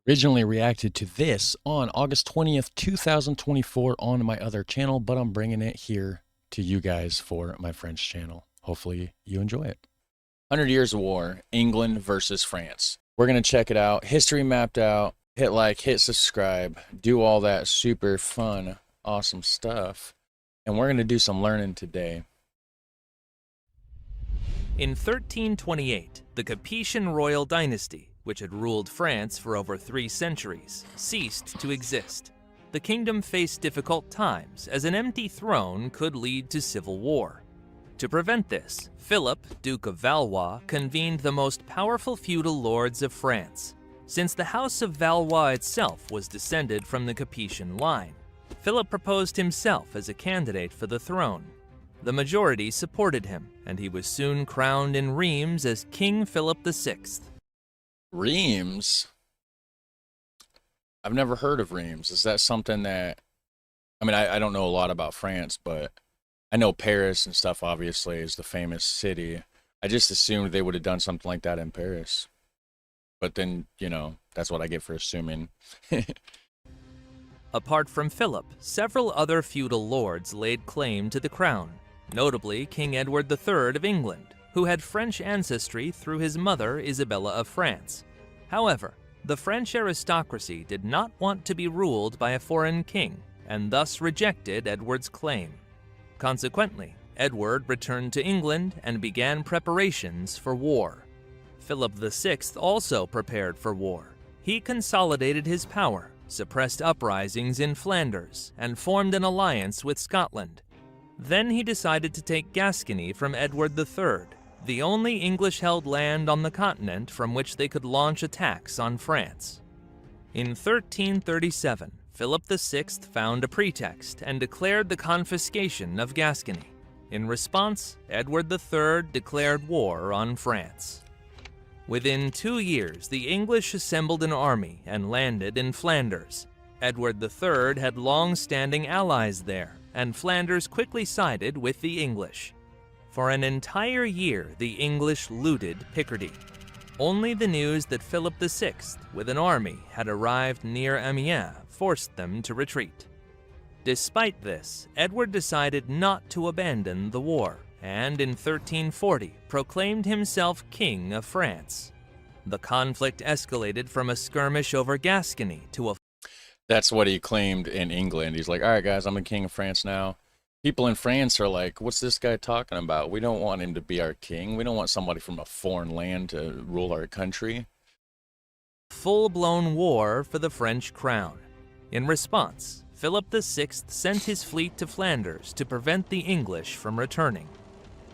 Originally reacted to this on August 20th, 2024 on my other channel, but I'm bringing it here to you guys for my French channel. Hopefully you enjoy it. 100 Years of War, England versus France. We're going to check it out. History mapped out. Hit like, hit subscribe, do all that super fun, awesome stuff. And we're going to do some learning today. In 1328, the Capetian royal dynasty, which had ruled France for over 3 centuries, ceased to exist. The kingdom faced difficult times, as an empty throne could lead to civil war. To prevent this, Philip, Duke of Valois, convened the most powerful feudal lords of France. Since the House of Valois itself was descended from the Capetian line, Philip proposed himself as a candidate for the throne. The majority supported him, and he was soon crowned in Reims as King Philip VI. Reims? I've never heard of Reims. Is that something that... I don't know a lot about France, but I know Paris and stuff, obviously, is the famous city. I just assumed they would have done something like that in Paris. But then, you know, that's what I get for assuming. Apart from Philip, several other feudal lords laid claim to the crown, notably King Edward III of England, who had French ancestry through his mother Isabella of France. However, the French aristocracy did not want to be ruled by a foreign king, and thus rejected Edward's claim. Consequently, Edward returned to England and began preparations for war. Philip VI also prepared for war. He consolidated his power, suppressed uprisings in Flanders, and formed an alliance with Scotland. Then he decided to take Gascony from Edward III, the only English-held land on the continent from which they could launch attacks on France. In 1337, Philip VI found a pretext and declared the confiscation of Gascony. In response, Edward III declared war on France. Within 2 years, the English assembled an army and landed in Flanders. Edward III had long-standing allies there, and Flanders quickly sided with the English. For an entire year, the English looted Picardy. Only the news that Philip VI, with an army, had arrived near Amiens forced them to retreat. Despite this, Edward decided not to abandon the war, and in 1340 proclaimed himself King of France. The conflict escalated from a skirmish over Gascony to a... That's what he claimed in England. He's like, all right, guys, I'm the King of France now. People in France are like, what's this guy talking about? We don't want him to be our king. We don't want somebody from a foreign land to rule our country. Full-blown war for the French crown. In response, Philip VI sent his fleet to Flanders to prevent the English from returning.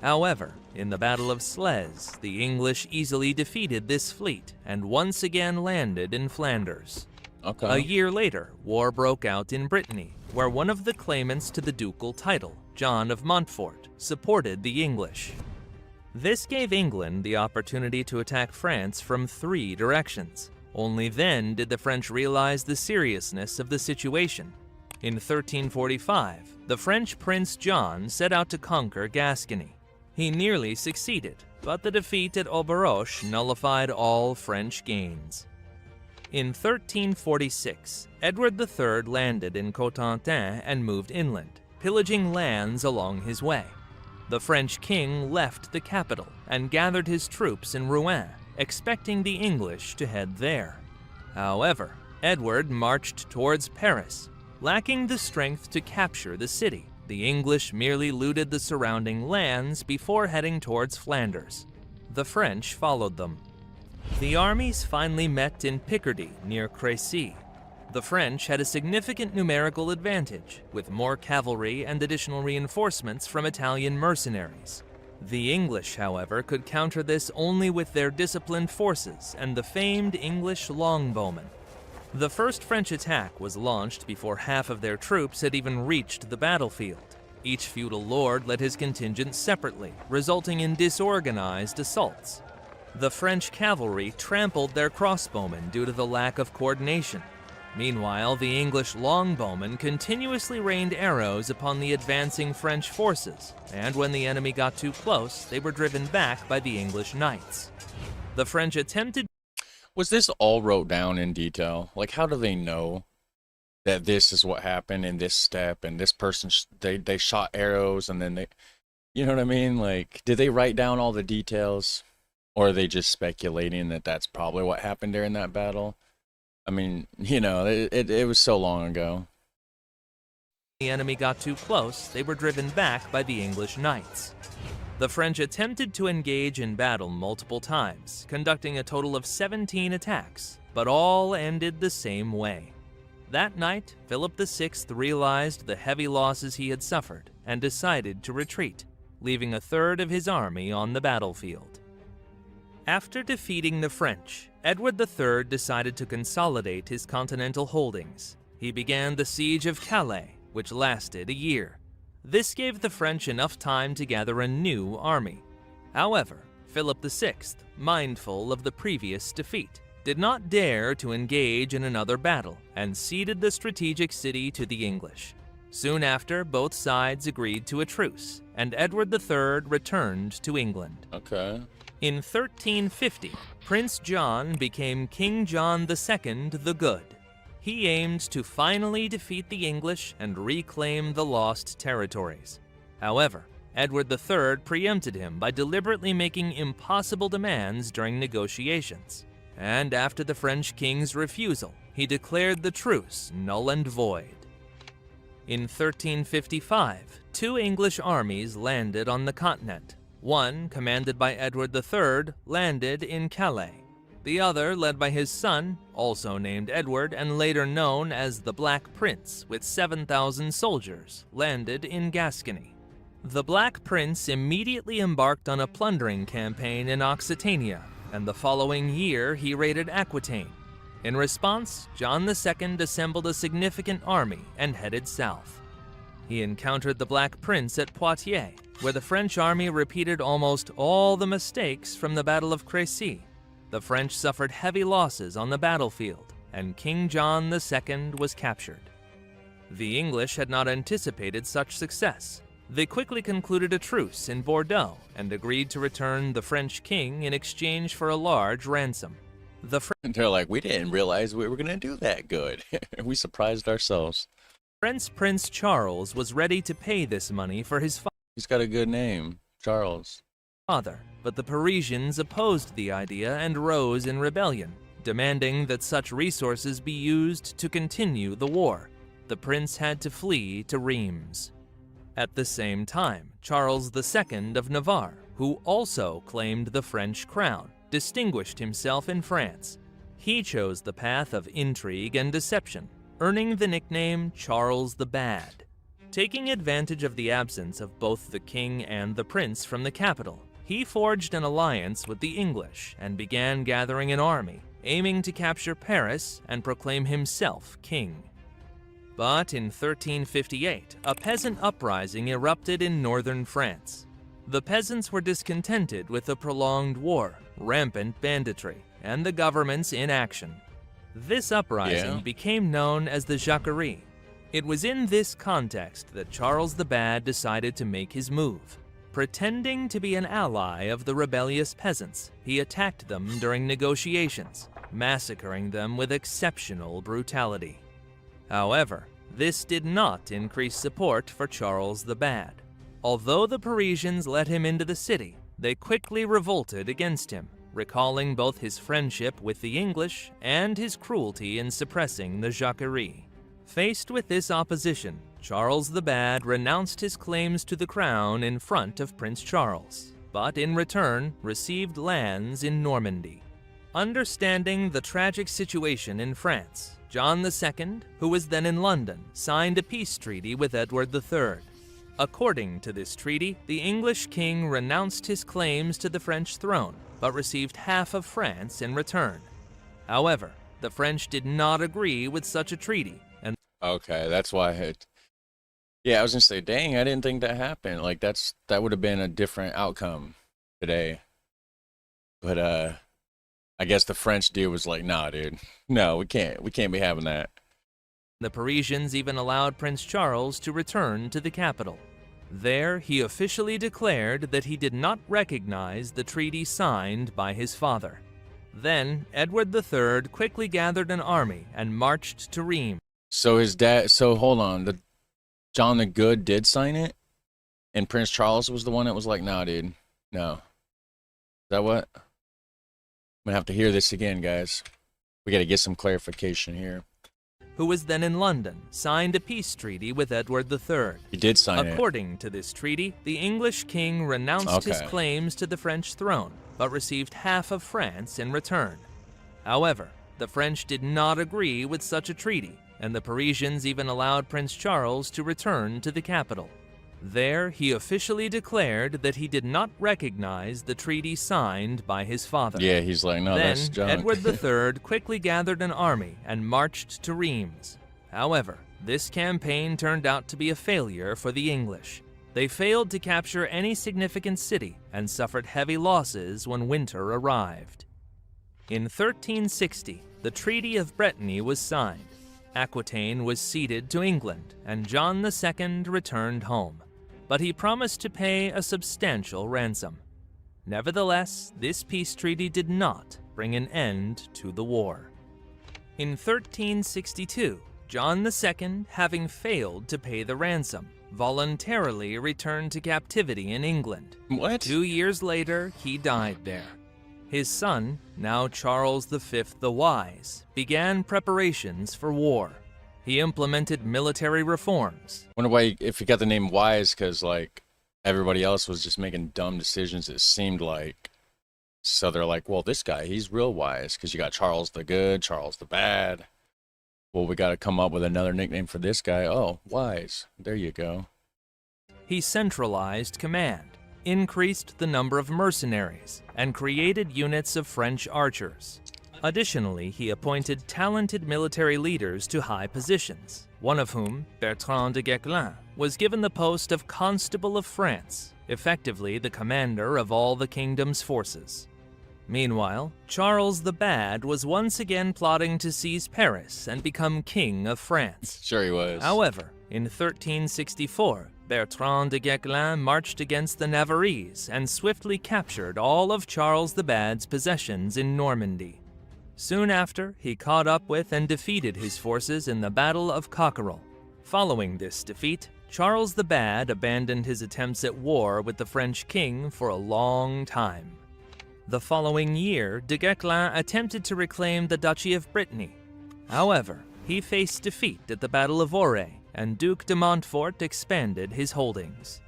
However, in the Battle of Sleys, the English easily defeated this fleet and once again landed in Flanders. Okay. A year later, war broke out in Brittany, where one of the claimants to the ducal title, John of Montfort, supported the English. This gave England the opportunity to attack France from 3 directions. Only then did the French realize the seriousness of the situation. In 1345, the French Prince John set out to conquer Gascony. He nearly succeeded, but the defeat at Auberoche nullified all French gains. In 1346, Edward III landed in Cotentin and moved inland, pillaging lands along his way. The French king left the capital and gathered his troops in Rouen, expecting the English to head there. However, Edward marched towards Paris. Lacking the strength to capture the city, the English merely looted the surrounding lands before heading towards Flanders. The French followed them. The armies finally met in Picardy near Crecy. The French had a significant numerical advantage, with more cavalry and additional reinforcements from Italian mercenaries. The English, however, could counter this only with their disciplined forces and the famed English longbowmen. The first French attack was launched before half of their troops had even reached the battlefield. Each feudal lord led his contingent separately, resulting in disorganized assaults. The French cavalry trampled their crossbowmen due to the lack of coordination. Meanwhile, the English longbowmen continuously rained arrows upon the advancing French forces, and when the enemy got too close, they were driven back by the English knights. The French attempted... Was this all wrote down in detail? Like, how do they know that this is what happened in this step and this person, they shot arrows and then they, you know what I mean? Like, did they write down all the details? Or are they just speculating that that's probably what happened during that battle? I mean, you know, it was so long ago. The enemy got too close, they were driven back by the English knights. The French attempted to engage in battle multiple times, conducting a total of 17 attacks, but all ended the same way. That night, Philip VI realized the heavy losses he had suffered and decided to retreat, leaving a third of his army on the battlefield. After defeating the French, Edward III decided to consolidate his continental holdings. He began the siege of Calais, which lasted a year. This gave the French enough time to gather a new army. However, Philip VI, mindful of the previous defeat, did not dare to engage in another battle and ceded the strategic city to the English. Soon after, both sides agreed to a truce, and Edward III returned to England. Okay. In 1350, Prince John became King John II the Good. He aimed to finally defeat the English and reclaim the lost territories. However, Edward III preempted him by deliberately making impossible demands during negotiations. And after the French king's refusal, he declared the truce null and void. In 1355, two English armies landed on the continent. One, commanded by Edward III, landed in Calais. The other, led by his son, also named Edward and later known as the Black Prince, with 7,000 soldiers, landed in Gascony. The Black Prince immediately embarked on a plundering campaign in Occitania, and the following year he raided Aquitaine. In response, John II assembled a significant army and headed south. He encountered the Black Prince at Poitiers, where the French army repeated almost all the mistakes from the Battle of Crecy. The French suffered heavy losses on the battlefield, and King John II was captured. The English had not anticipated such success. They quickly concluded a truce in Bordeaux and agreed to return the French king in exchange for a large ransom. They're like, we didn't realize we were going to do that good. We surprised ourselves. French Prince Charles was ready to pay this money for his He's got a good name, Charles. father, but the Parisians opposed the idea and rose in rebellion, demanding that such resources be used to continue the war. The prince had to flee to Reims. At the same time, Charles II of Navarre, who also claimed the French crown, distinguished himself in France. He chose the path of intrigue and deception, earning the nickname Charles the Bad. Taking advantage of the absence of both the king and the prince from the capital, he forged an alliance with the English and began gathering an army, aiming to capture Paris and proclaim himself king. But in 1358, a peasant uprising erupted in northern France. The peasants were discontented with the prolonged war, rampant banditry, and the government's inaction. This uprising became known as the Jacquerie. It was in this context that Charles the Bad decided to make his move. Pretending to be an ally of the rebellious peasants, he attacked them during negotiations, massacring them with exceptional brutality. However, this did not increase support for Charles the Bad. Although the Parisians let him into the city, they quickly revolted against him, recalling both his friendship with the English and his cruelty in suppressing the Jacquerie. Faced with this opposition, Charles the Bad renounced his claims to the crown in front of Prince Charles, but in return received lands in Normandy. Understanding the tragic situation in France, John II, who was then in London, signed a peace treaty with Edward III. According to this treaty, the English king renounced his claims to the French throne, but received half of France in return. However, the French did not agree with such a treaty, and Okay, that's why yeah, I was gonna say, dang, I didn't think that happened. Like that would have been a different outcome today. But I guess the French deal was like, nah, dude. No, we can't be having that. the Parisians even allowed Prince Charles to return to the capital. There, he officially declared that he did not recognize the treaty signed by his father. Then, Edward III quickly gathered an army and marched to Rheims. So his dad, so hold on, John the Good did sign it? And Prince Charles was the one that was like, nah, dude, no. Is that what? I'm gonna have to hear this again, guys. We gotta get some clarification here. Who was then in London, signed a peace treaty with Edward III. He did sign it. According to this treaty, the English king renounced his claims to the French throne, but received half of France in return. However, the French did not agree with such a treaty, and the Parisians even allowed Prince Charles to return to the capital. There, he officially declared that he did not recognize the treaty signed by his father. Yeah, he's like, no, that's junk. Then, Edward III quickly gathered an army and marched to Rheims. However, this campaign turned out to be a failure for the English. They failed to capture any significant city and suffered heavy losses when winter arrived. In 1360, the Treaty of Brittany was signed. Aquitaine was ceded to England, and John II returned home. But he promised to pay a substantial ransom. Nevertheless, this peace treaty did not bring an end to the war. In 1362, John II, having failed to pay the ransom, voluntarily returned to captivity in England. What? 2 years later, he died there. His son, now Charles V the Wise, began preparations for war. He implemented military reforms. Wonder why, if he got the name Wise, because, like, everybody else was just making dumb decisions, it seemed like. So they're like, well, this guy, he's real wise, because you got Charles the Good, Charles the Bad. Well, we got to come up with another nickname for this guy. Oh, Wise. There you go. He centralized command, increased the number of mercenaries, and created units of French archers. Additionally, he appointed talented military leaders to high positions, one of whom, Bertrand de Guesclin, was given the post of Constable of France, effectively the commander of all the kingdom's forces. Meanwhile, Charles the Bad was once again plotting to seize Paris and become King of France. Sure he was. However, in 1364, Bertrand de Guesclin marched against the Navarrese and swiftly captured all of Charles the Bad's possessions in Normandy. Soon after, he caught up with and defeated his forces in the Battle of Crecy. Following this defeat, Charles the Bad abandoned his attempts at war with the French king for a long time. The following year, de Guesclin attempted to reclaim the Duchy of Brittany. However, he faced defeat at the Battle of Auray, and Duke de Montfort expanded his holdings.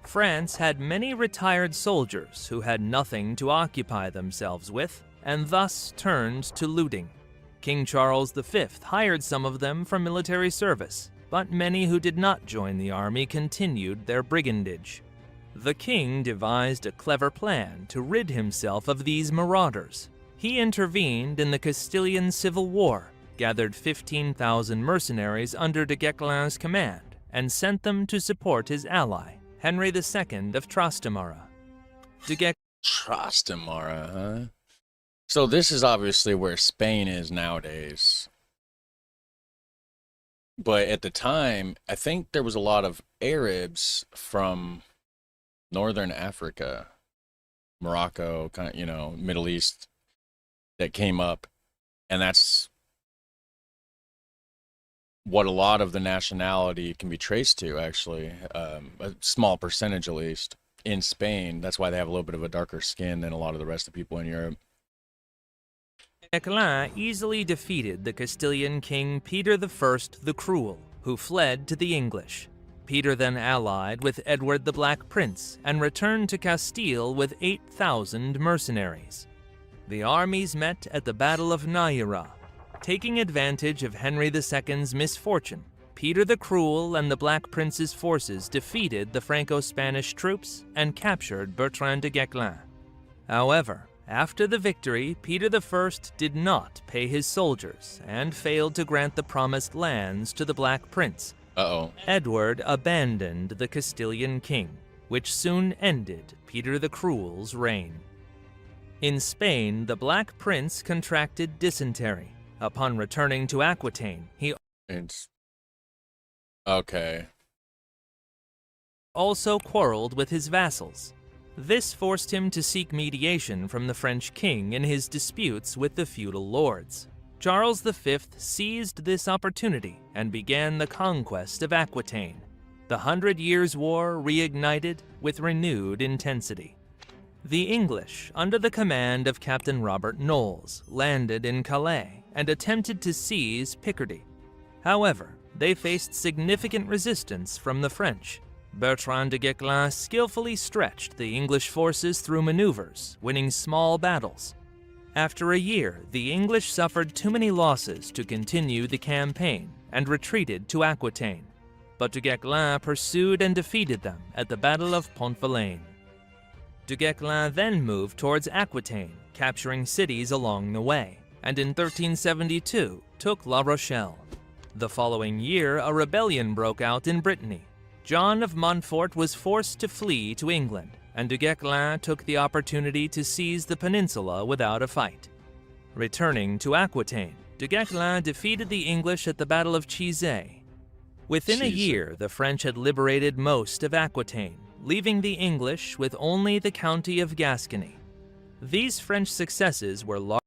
France had many retired soldiers who had nothing to occupy themselves with, and thus turned to looting. King Charles V hired some of them for military service, but many who did not join the army continued their brigandage. The king devised a clever plan to rid himself of these marauders. He intervened in the Castilian Civil War, gathered 15,000 mercenaries under de Guesclin's command, and sent them to support his ally, Henry II of Trastamara. Trastamara, huh? So this is obviously where Spain is nowadays. But at the time, I think there was a lot of Arabs from Northern Africa, Morocco, kind of, you know, Middle East, that came up. And that's what a lot of the nationality can be traced to, actually. A small percentage, at least, in Spain. That's why they have a little bit of a darker skin than a lot of the rest of the people in Europe. Guesclin easily defeated the Castilian king Peter I the Cruel, who fled to the English. Peter then allied with Edward the Black Prince and returned to Castile with 8,000 mercenaries. The armies met at the Battle of Nájera. Taking advantage of Henry II's misfortune, Peter the Cruel and the Black Prince's forces defeated the Franco-Spanish troops and captured Bertrand de Guesclin. However, after the victory, Peter I did not pay his soldiers and failed to grant the promised lands to the Black Prince. Edward abandoned the Castilian king, which soon ended Peter the Cruel's reign. In Spain, the Black Prince contracted dysentery. Upon returning to Aquitaine, he also quarreled with his vassals. This forced him to seek mediation from the French king in his disputes with the feudal lords. Charles V seized this opportunity and began the conquest of Aquitaine. The 100 Years' War reignited with renewed intensity. The English, under the command of Captain Robert Knowles, landed in Calais and attempted to seize Picardy. However, they faced significant resistance from the French. Bertrand de Guesclin skillfully stretched the English forces through maneuvers, winning small battles. After a year, the English suffered too many losses to continue the campaign and retreated to Aquitaine. But de Guesclin pursued and defeated them at the Battle of Pont-Vilaine. De Guesclin then moved towards Aquitaine, capturing cities along the way, and in 1372 took La Rochelle. The following year, a rebellion broke out in Brittany. John of Montfort was forced to flee to England, and de Guesclin took the opportunity to seize the peninsula without a fight. Returning to Aquitaine, de Guesclin defeated the English at the Battle of Crecy. Within a year, the French had liberated most of Aquitaine, leaving the English with only the county of Gascony. These French successes were large.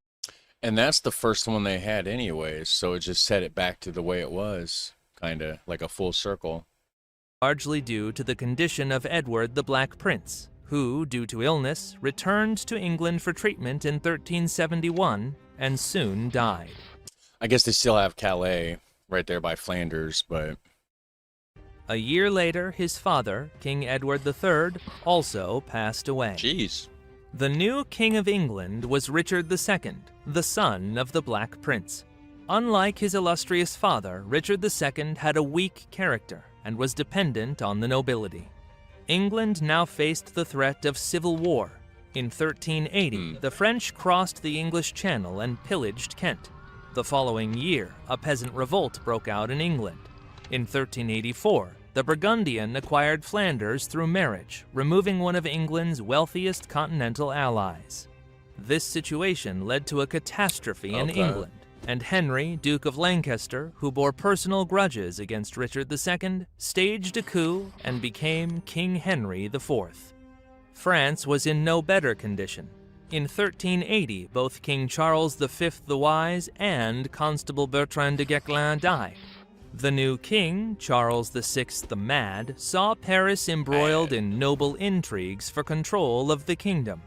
And that's the first one they had anyways, so it just set it back to the way it was, kind of like a full circle. Largely due to the condition of Edward the Black Prince, who, due to illness, returned to England for treatment in 1371 and soon died. I guess they still have Calais right there by Flanders, but... A year later, his father, King Edward III, also passed away. Jeez. The new King of England was Richard II, the son of the Black Prince. Unlike his illustrious father, Richard II had a weak character and was dependent on the nobility. England now faced the threat of civil war. In 1380, the French crossed the English Channel and pillaged Kent. The following year, a peasant revolt broke out in England. In 1384, the Burgundian acquired Flanders through marriage, removing one of England's wealthiest continental allies. This situation led to a catastrophe in England, and Henry, Duke of Lancaster, who bore personal grudges against Richard II, staged a coup and became King Henry IV. France was in no better condition. In 1380, both King Charles V the Wise and Constable Bertrand de Guesclin died. The new king, Charles VI the Mad, saw Paris embroiled in noble intrigues for control of the kingdom.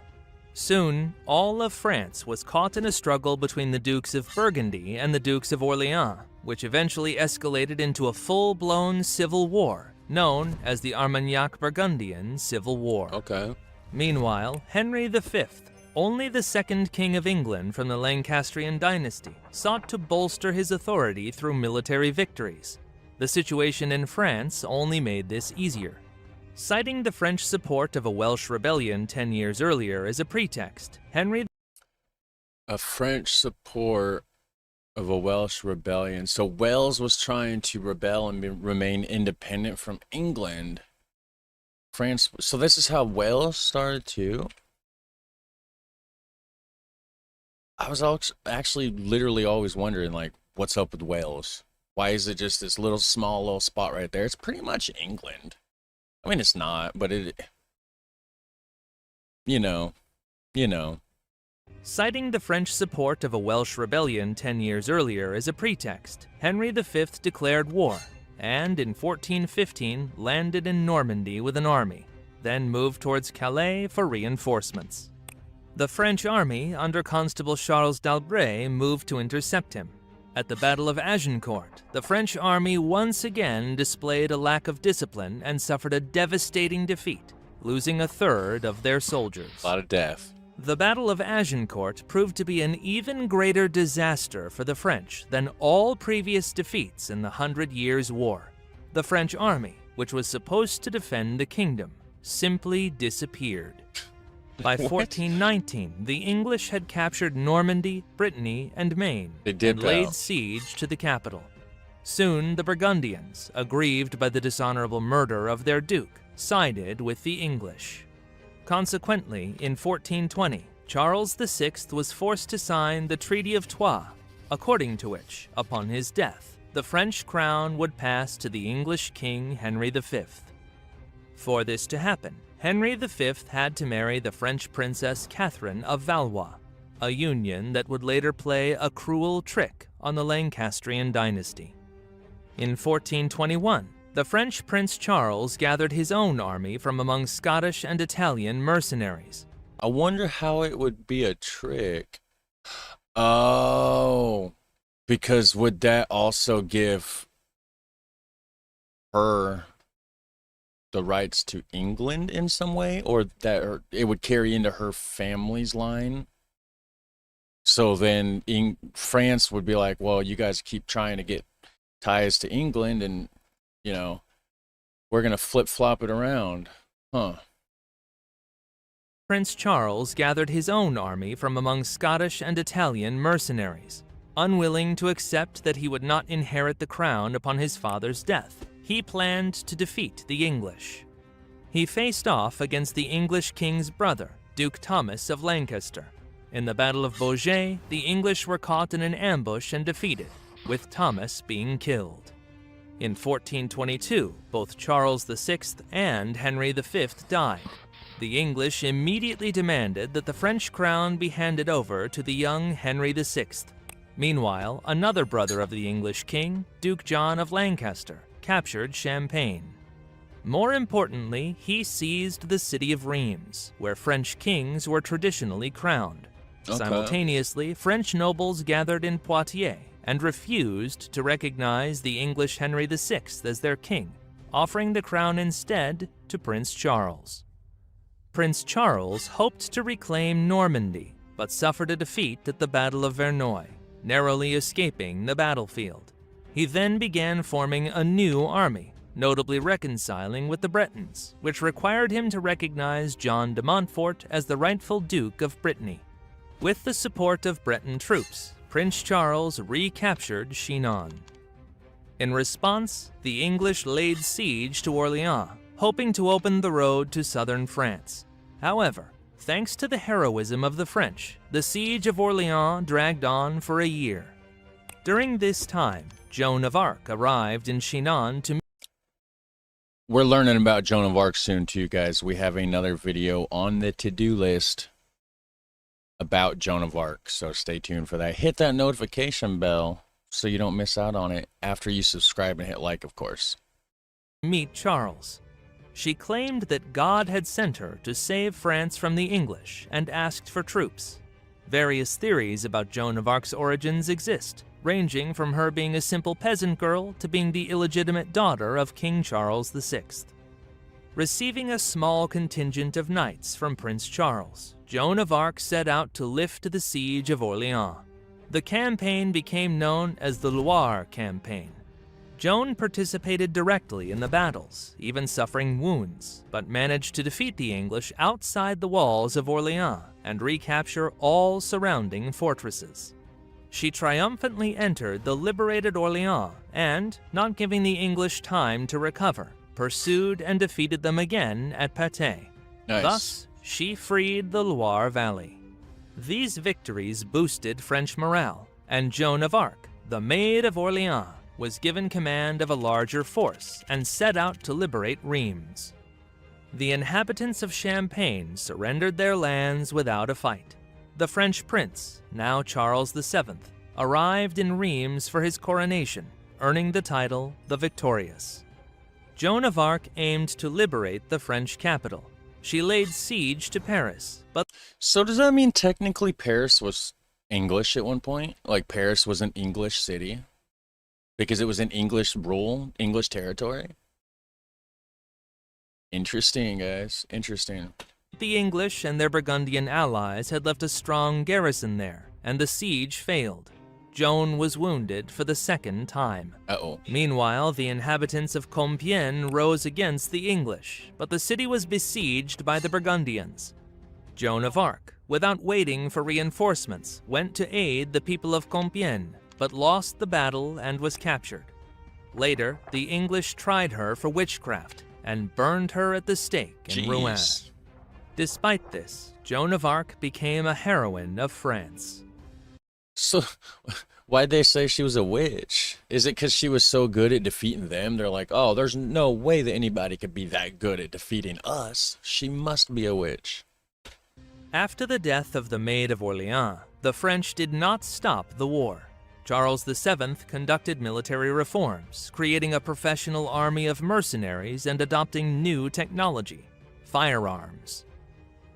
Soon, all of France was caught in a struggle between the Dukes of Burgundy and the Dukes of Orleans, which eventually escalated into a full-blown civil war, known as the Armagnac-Burgundian Civil War. Meanwhile, Henry V, only the second king of England from the Lancastrian dynasty, sought to bolster his authority through military victories. The situation in France only made this easier. Citing the French support of a Welsh rebellion 10 years earlier as a pretext, Henry... A French support of a Welsh rebellion. So Wales was trying to rebel and remain independent from England. France... So this is how Wales started too? I was actually literally always wondering, like, what's up with Wales? Why is it just this small little spot right there? It's pretty much England. I mean, it's not, but it, you know. Citing the French support of a Welsh rebellion 10 years earlier as a pretext, Henry V declared war, and in 1415 landed in Normandy with an army, then moved towards Calais for reinforcements. The French army, under Constable Charles d'Albret, moved to intercept him. At the Battle of Agincourt, the French army once again displayed a lack of discipline and suffered a devastating defeat, losing a third of their soldiers. A lot of death. The Battle of Agincourt proved to be an even greater disaster for the French than all previous defeats in the 100 Years' War. The French army, which was supposed to defend the kingdom, simply disappeared. By 1419, the English had captured Normandy, Brittany, and Maine, and laid siege to the capital. Soon, the Burgundians, aggrieved by the dishonorable murder of their duke, sided with the English. Consequently, in 1420, Charles VI was forced to sign the Treaty of Troyes, according to which, upon his death, the French crown would pass to the English King Henry V. For this to happen, Henry V had to marry the French princess Catherine of Valois, a union that would later play a cruel trick on the Lancastrian dynasty. In 1421, the French Prince Charles gathered his own army from among Scottish and Italian mercenaries. I wonder how it would be a trick. Oh, because would that also give her the rights to England in some way, or that it would carry into her family's line? So then France would be like, well, you guys keep trying to get ties to England, and, you know, we're going to flip-flop it around. Huh. Prince Charles gathered his own army from among Scottish and Italian mercenaries. Unwilling to accept that he would not inherit the crown upon his father's death, he planned to defeat the English. He faced off against the English king's brother, Duke Thomas of Lancaster. In the Battle of Beaujeu, the English were caught in an ambush and defeated, with Thomas being killed. In 1422, both Charles VI and Henry V died. The English immediately demanded that the French crown be handed over to the young Henry VI. Meanwhile, another brother of the English king, Duke John of Lancaster, captured Champagne. More importantly, he seized the city of Reims, where French kings were traditionally crowned. Okay. Simultaneously, French nobles gathered in Poitiers and refused to recognize the English Henry VI as their king, offering the crown instead to Prince Charles. Prince Charles hoped to reclaim Normandy, but suffered a defeat at the Battle of Verneuil, narrowly escaping the battlefield. He then began forming a new army, notably reconciling with the Bretons, which required him to recognize John de Montfort as the rightful Duke of Brittany. With the support of Breton troops, Prince Charles recaptured Chinon. In response, the English laid siege to Orléans, hoping to open the road to southern France. However, thanks to the heroism of the French, the siege of Orléans dragged on for a year. During this time, Joan of Arc arrived in Chinon to... We're learning about Joan of Arc soon too, guys. We have another video on the to-do list about Joan of Arc, so stay tuned for that. Hit that notification bell so you don't miss out on it after you subscribe and hit like, of course. Meet Charles. She claimed that God had sent her to save France from the English and asked for troops. Various theories about Joan of Arc's origins exist, ranging from her being a simple peasant girl to being the illegitimate daughter of King Charles VI. Receiving a small contingent of knights from Prince Charles, Joan of Arc set out to lift the siege of Orléans. The campaign became known as the Loire Campaign. Joan participated directly in the battles, even suffering wounds, but managed to defeat the English outside the walls of Orléans and recapture all surrounding fortresses. She triumphantly entered the liberated Orléans and, not giving the English time to recover, pursued and defeated them again at Patay. Nice. Thus, she freed the Loire Valley. These victories boosted French morale, and Joan of Arc, the Maid of Orléans, was given command of a larger force and set out to liberate Reims. The inhabitants of Champagne surrendered their lands without a fight. The French prince, now Charles VII, arrived in Reims for his coronation, earning the title the Victorious. Joan of Arc aimed to liberate the French capital. She laid siege to Paris, but... So does that mean technically Paris was English at one point? Like Paris was an English city? Because it was an English rule, English territory? Interesting, guys. Interesting. The English and their Burgundian allies had left a strong garrison there, and the siege failed. Joan was wounded for the second time. Uh-oh. Meanwhile, the inhabitants of Compiègne rose against the English, but the city was besieged by the Burgundians. Joan of Arc, without waiting for reinforcements, went to aid the people of Compiègne, but lost the battle and was captured. Later, the English tried her for witchcraft and burned her at the stake in Rouen. Despite this, Joan of Arc became a heroine of France. So, why'd they say she was a witch? Is it because she was so good at defeating them? They're like, oh, there's no way that anybody could be that good at defeating us. She must be a witch. After the death of the Maid of Orleans, the French did not stop the war. Charles VII conducted military reforms, creating a professional army of mercenaries and adopting new technology, firearms.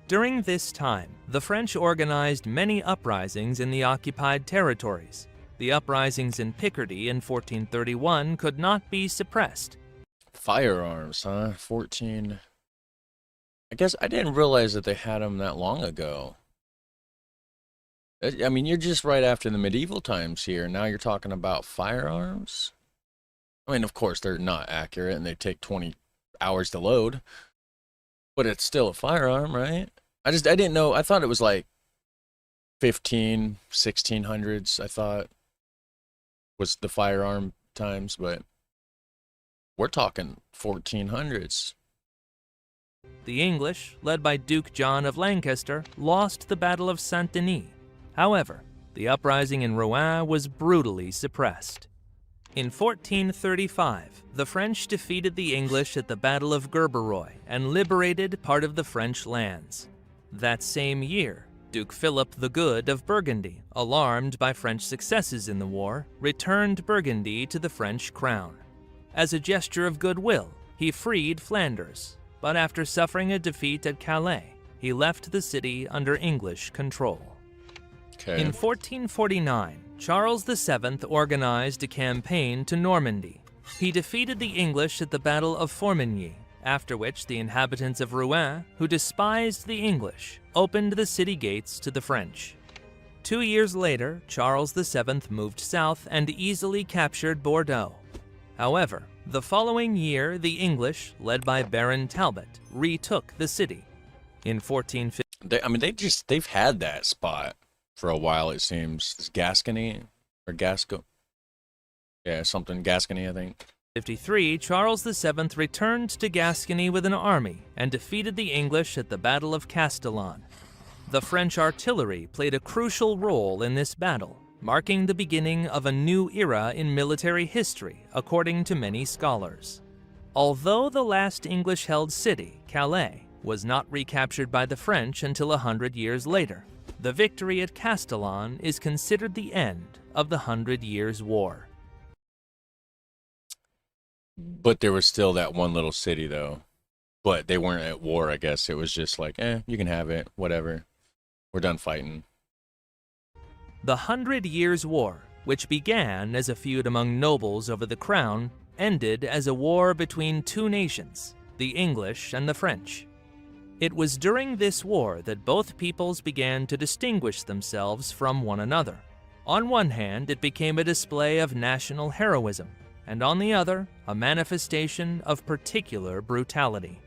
During this time, the French organized many uprisings in the occupied territories. The uprisings in Picardy in 1431 could not be suppressed. Firearms, huh? 14. I guess I didn't realize that they had them that long ago. I mean, you're just right after the medieval times here. Now you're talking about firearms? I mean, of course, they're not accurate and they take 20 hours to load. But it's still a firearm, right? I didn't know. I thought it was like 1600s, I thought was the firearm times, but we're talking 1400s. The English, led by Duke John of Lancaster, lost the Battle of Saint-Denis. However, the uprising in Rouen was brutally suppressed. In 1435, the French defeated the English at the Battle of Gerberoy and liberated part of the French lands. That same year, Duke Philip the Good of Burgundy, alarmed by French successes in the war, returned Burgundy to the French crown. As a gesture of goodwill, he freed Flanders, but after suffering a defeat at Calais, he left the city under English control. In 1449, Charles VII organized a campaign to Normandy. He defeated the English at the Battle of Formigny, after which the inhabitants of Rouen, who despised the English, opened the city gates to the French. 2 years later, Charles VII moved south and easily captured Bordeaux. However, the following year, the English, led by Baron Talbot, retook the city. In 1450, they've had that spot for a while, it seems. It's Gascony or Gasco. Yeah, something Gascony, I think. 53, Charles VII returned to Gascony with an army and defeated the English at the Battle of Castellon. The French artillery played a crucial role in this battle, marking the beginning of a new era in military history, according to many scholars. Although the last English-held city, Calais, was not recaptured by the French until 100 years later, the victory at Castellon is considered the end of the 100 Years' War. But there was still that one little city, though. But they weren't at war, I guess. It was just like, you can have it, whatever. We're done fighting. The 100 Years' War, which began as a feud among nobles over the crown, ended as a war between two nations, the English and the French. It was during this war that both peoples began to distinguish themselves from one another. On one hand, it became a display of national heroism, and on the other, a manifestation of particular brutality.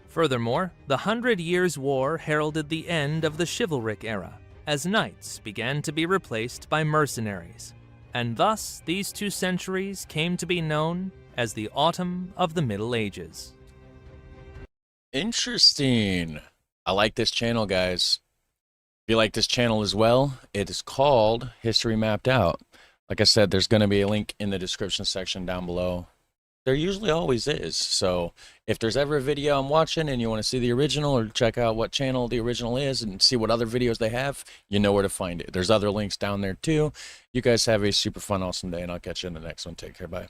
Furthermore, the 100 Years' War heralded the end of the chivalric era, as knights began to be replaced by mercenaries, and thus these 2 centuries came to be known as the Autumn of the Middle Ages. Interesting. I like this channel, guys. If you like this channel as well, it is called History Mapped Out. Like I said, there's going to be a link in the description section down below. There usually always is. So if there's ever a video I'm watching and you want to see the original or check out what channel the original is and see what other videos they have, you know where to find it. There's other links down there too. You guys have a super fun, awesome day, and I'll catch you in the next one. Take care. Bye.